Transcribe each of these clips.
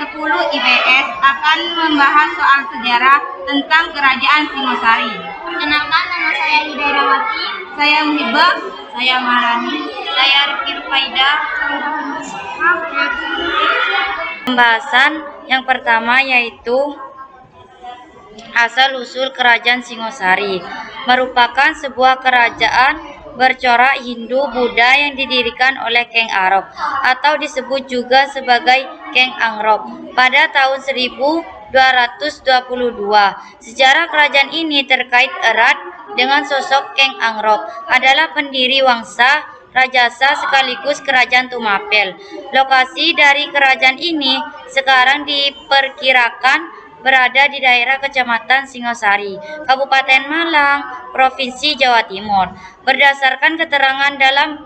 10 IPS akan membahas soal sejarah tentang Kerajaan Singosari. Perkenalkan, nama saya Hidayrawati. Saya Muhibah. Saya Marani. Saya Rifki Rufaida. Pembahasan yang pertama yaitu asal-usul Kerajaan Singosari. Merupakan sebuah kerajaan bercorak Hindu-Buddha yang didirikan oleh Keng Arok atau disebut juga sebagai Keng Angrok pada tahun 1222. Sejarah kerajaan ini terkait erat dengan sosok Keng Angrok, adalah pendiri Wangsa Rajasa sekaligus Kerajaan Tumapel. Lokasi dari kerajaan ini sekarang diperkirakan berada di daerah Kecamatan Singosari, Kabupaten Malang, Provinsi Jawa Timur. Berdasarkan keterangan dalam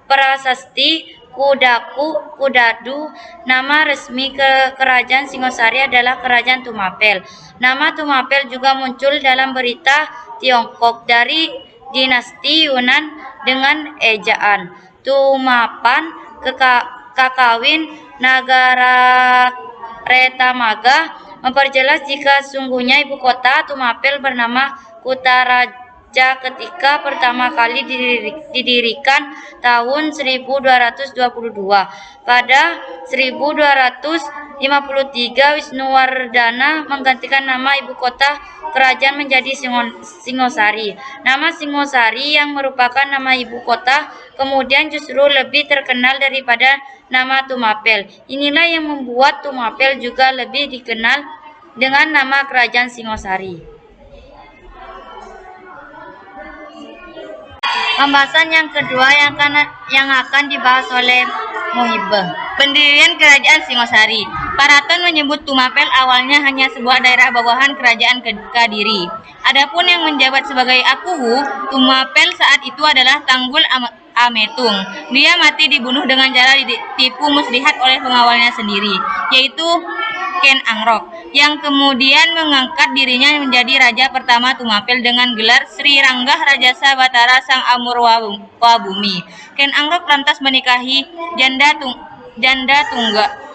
Prasasti Kudadu, nama resmi Kerajaan Singosari adalah Kerajaan Tumapel. Nama Tumapel juga muncul dalam berita Tiongkok dari dinasti Yunan dengan ejaan Tumapan Kakawin Nagara Retamaga, memperjelas jika sungguhnya ibu kota Tumapel bernama Kutaraja ketika pertama kali didirikan tahun 1222. Pada 1253 Wisnuwardana menggantikan nama ibu kota kerajaan menjadi Singosari. Nama Singosari yang merupakan nama ibu kota kemudian justru lebih terkenal daripada nama Tumapel. Inilah yang membuat Tumapel juga lebih dikenal dengan nama Kerajaan Singosari. Pembahasan yang kedua yang akan dibahas oleh Muhibah. Pendirian Kerajaan Singosari. Paraton menyebut Tumapel awalnya hanya sebuah daerah bawahan Kerajaan Kadiri. Adapun yang menjabat sebagai Akuwu Tumapel saat itu adalah Tanggul Ametung. Dia mati dibunuh dengan cara ditipu muslihat oleh pengawalnya sendiri, yaitu Ken Angrok, yang kemudian mengangkat dirinya menjadi raja pertama Tumapel dengan gelar Sri Ranggah Rajasa Batara Sang Amur Wabumi. Ken Angrok lantas menikahi janda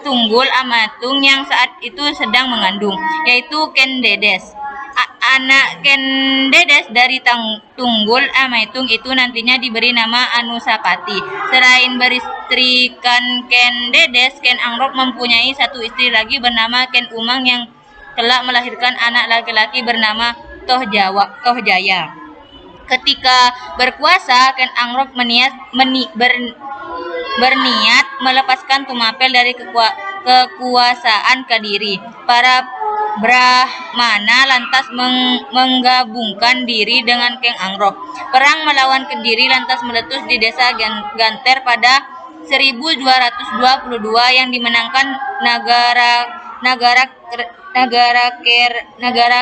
Tunggul Amatung yang saat itu sedang mengandung, yaitu Ken Dedes. Anak Ken Dedes dari Tunggul Amatung itu nantinya diberi nama Anusapati. Selain beristrikan Ken Dedes, Ken Angrok mempunyai satu istri lagi bernama Ken Umang yang kelak melahirkan anak laki-laki bernama Tohjaya. Ketika berkuasa, Ken Angrok berniat melepaskan Tumapel dari kekuasaan Kadiri. Para Brahmana lantas menggabungkan diri dengan Keng Angrok. Perang melawan Kediri lantas meletus di desa Ganter pada 1222 yang dimenangkan negara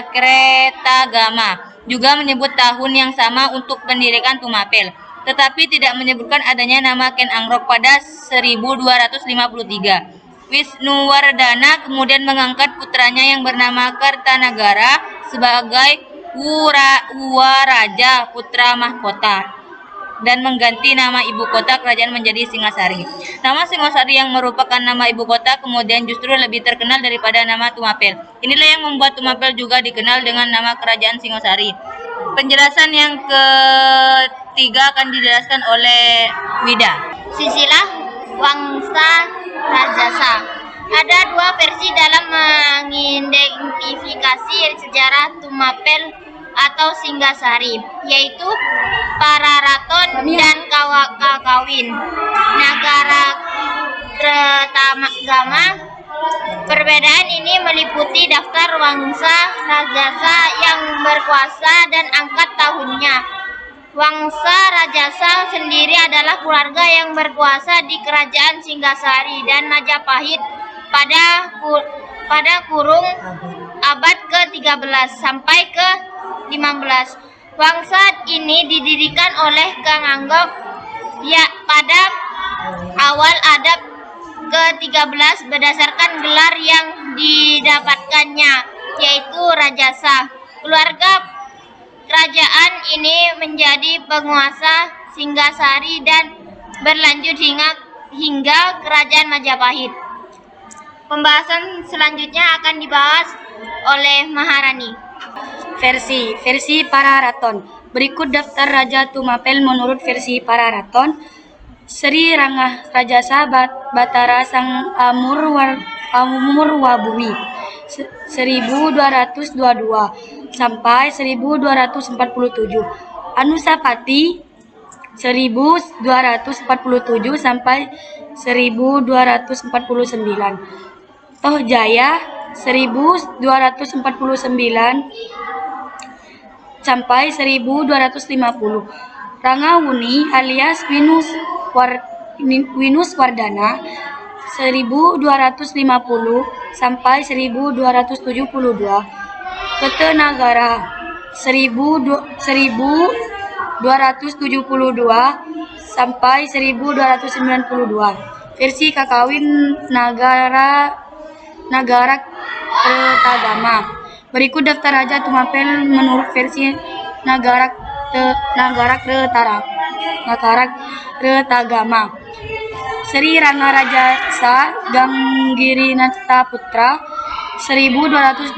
Kretagama. Juga menyebut tahun yang sama untuk pendirikan Tumapel, tetapi tidak menyebutkan adanya nama Ken Angrok pada 1253. Wisnuwardana kemudian mengangkat putranya yang bernama Kartanagara sebagai Waraja Putra Mahkota dan mengganti nama ibu kota kerajaan menjadi Singosari. Nama Singosari yang merupakan nama ibu kota kemudian justru lebih terkenal daripada nama Tumapel. Inilah yang membuat Tumapel juga dikenal dengan nama Kerajaan Singosari. Penjelasan yang ketiga akan dijelaskan oleh Wida. Silsilah Wangsa Rajasa. Ada dua versi dalam mengidentifikasi sejarah Tumapel atau Singgasari, yaitu Pararaton dan Kakawin Nagara Kretagama. Perbedaan ini meliputi daftar Wangsa Rajasa yang berkuasa dan angkat tahunnya. Wangsa Rajasa sendiri adalah keluarga yang berkuasa di Kerajaan Singgasari dan Majapahit pada kurung abad ke-13 sampai ke-15. Wangsa ini didirikan oleh Kang Anggok pada awal abad ke-13 berdasarkan gelar yang didapatkannya, yaitu Rajasa. Keluarga kerajaan ini menjadi penguasa Singgasari dan berlanjut hingga Kerajaan Majapahit. Pembahasan selanjutnya akan dibahas oleh Maharani. Versi para raton. Berikut daftar Raja Tumapel menurut versi para raton. Sri Rangah Rajasa Batara Sang Amurwabumi 1222 sampai 1247. Anusapati 1247 sampai 1249. Tohjaya 1249 sampai 1250. Rangawuni alias Winus Wardana 1250 sampai 1272. Kertanagara 1272 sampai 1292. Versi Kakawin Nagara Kertagama. Berikut daftar Raja Tumapel menurut versi Nagara Kertagama. Sri Rangarajasa Ganggirinata Putra 1222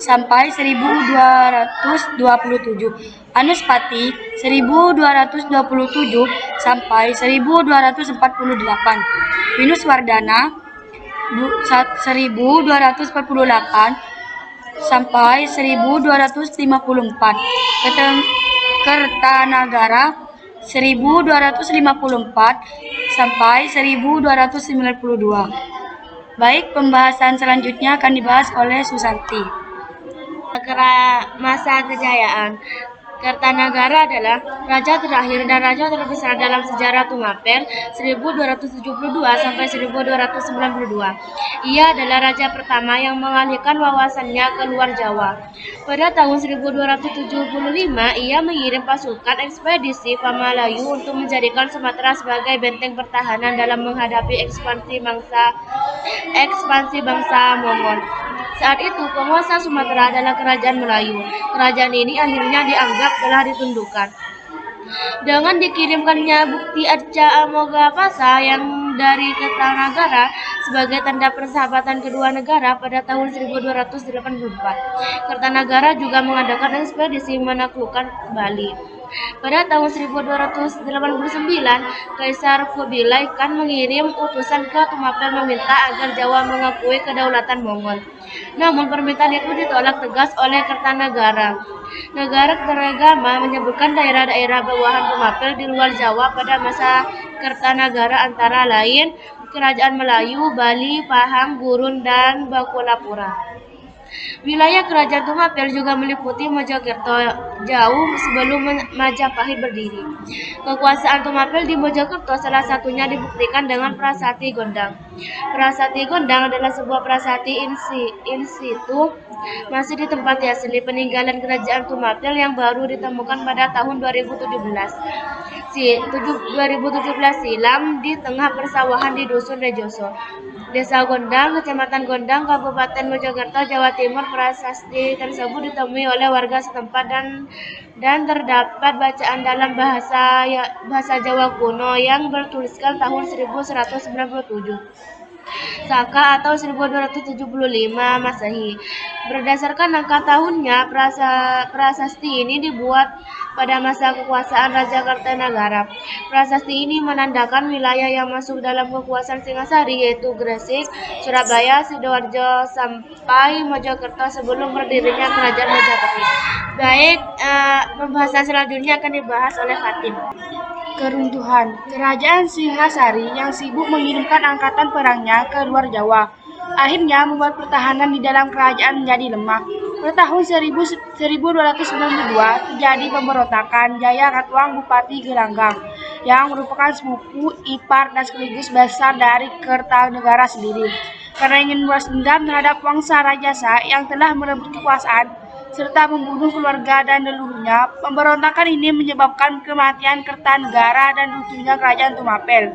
sampai 1227. Anuspati 1227 sampai 1248. Winus Wardana 1248 sampai 1254. Kertanagara 1254 sampai 1292. Baik, pembahasan selanjutnya akan dibahas oleh Susanti. Masa kejayaan. Kertanagara adalah raja terakhir dan raja terbesar dalam sejarah Tumapel 1272 sampai 1292. Ia adalah raja pertama yang mengalihkan wawasannya ke luar Jawa. Pada tahun 1275, ia mengirim pasukan ekspedisi ke Malayu untuk menjadikan Sumatera sebagai benteng pertahanan dalam menghadapi ekspansi bangsa Mongol. Saat itu, penguasa Sumatera adalah Kerajaan Melayu. Kerajaan ini akhirnya dianggap telah ditundukkan. Dengan dikirimkannya bukti Arca Amogapasa yang dari Kertanagara sebagai tanda persahabatan kedua negara pada tahun 1284. Kertanagara juga mengadakan ekspedisi menaklukkan Bali. Pada tahun 1289, Kaisar Kubilai Khan mengirim utusan ke Tumapel meminta agar Jawa mengakui kedaulatan Mongol. Namun permintaan itu ditolak tegas oleh Kertanagara. Negara Kertagama menyebutkan daerah-daerah bawahan Tumapel di luar Jawa pada masa Kertanagara antara lain Kerajaan Melayu, Bali, Pahang, Gurun, dan Bakulapura. Wilayah Kerajaan Tumapel juga meliputi Mojokerto jauh sebelum Majapahit berdiri. Kekuasaan Tumapel di Mojokerto salah satunya dibuktikan dengan Prasasti Gondang. Prasasti Gondang adalah sebuah prasasti in situ masih ditempati asli peninggalan Kerajaan Tumapel yang baru ditemukan pada tahun 2017 silam di tengah persawahan di Dusun Rejoso, Desa Gondang, Kecamatan Gondang, Kabupaten Mojokerto, Jawa Timur. Prasasti tersebut ditemui oleh warga setempat dan terdapat bacaan dalam bahasa Jawa kuno yang bertuliskan tahun 1197. Saka atau 1275 Masehi. Berdasarkan angka tahunnya, prasasti ini dibuat pada masa kekuasaan Raja Kertanagara. Prasasti ini menandakan wilayah yang masuk dalam kekuasaan Singasari yaitu Gresik, Surabaya, Sidoarjo sampai Mojokerto sebelum berdirinya Kerajaan Majapahit. Baik, pembahasan selanjutnya akan dibahas oleh Fatin. Keruntuhan. Kerajaan Singasari yang sibuk mengirimkan angkatan perangnya ke luar Jawa akhirnya membuat pertahanan di dalam kerajaan menjadi lemah. Pada tahun 1292 terjadi pemberontakan Jaya Katuang Bupati Gelanggang yang merupakan sepupu ipar dan sekaligus besar dari Kertanegara sendiri. Karena ingin membalas dendam terhadap Wangsa Rajasa yang telah merebut kekuasaan serta membunuh keluarga dan leluhurnya, pemberontakan ini menyebabkan kematian Kertanegara dan runtuhnya Kerajaan Tumapel.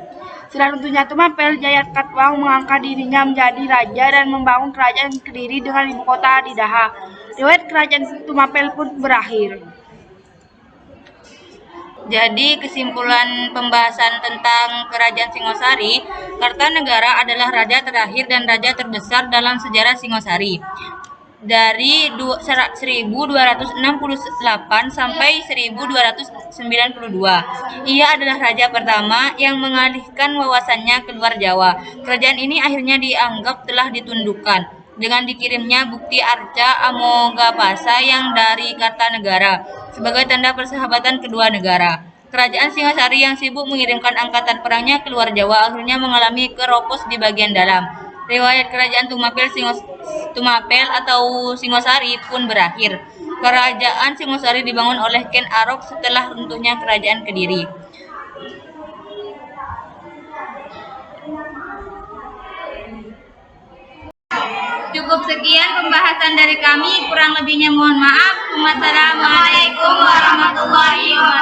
Setelah runtuhnya Tumapel, Jaya Katuang mengangkat dirinya menjadi raja dan membangun kerajaan Kediri dengan ibu kota di Daha. Riwayat Kerajaan Tumapel pun berakhir. Jadi kesimpulan pembahasan tentang Kerajaan Singosari, Kartanegara adalah raja terakhir dan raja terbesar dalam sejarah Singosari. Dari 1268 sampai 1292. Ia adalah raja pertama yang mengalihkan wawasannya keluar Jawa. Kerajaan ini akhirnya dianggap telah ditundukkan dengan dikirimnya bukti arca Amogapasa yang dari Kartanegara sebagai tanda persahabatan kedua negara. Kerajaan Singosari yang sibuk mengirimkan angkatan perangnya keluar Jawa akhirnya mengalami keropos di bagian dalam. Riwayat Kerajaan Tumapel atau Singosari pun berakhir. Kerajaan Singosari dibangun oleh Ken Arok setelah runtuhnya Kerajaan Kediri. Cukup sekian pembahasan dari kami, kurang lebihnya mohon maaf. Wassalamualaikum warahmatullahi wabarakatuh.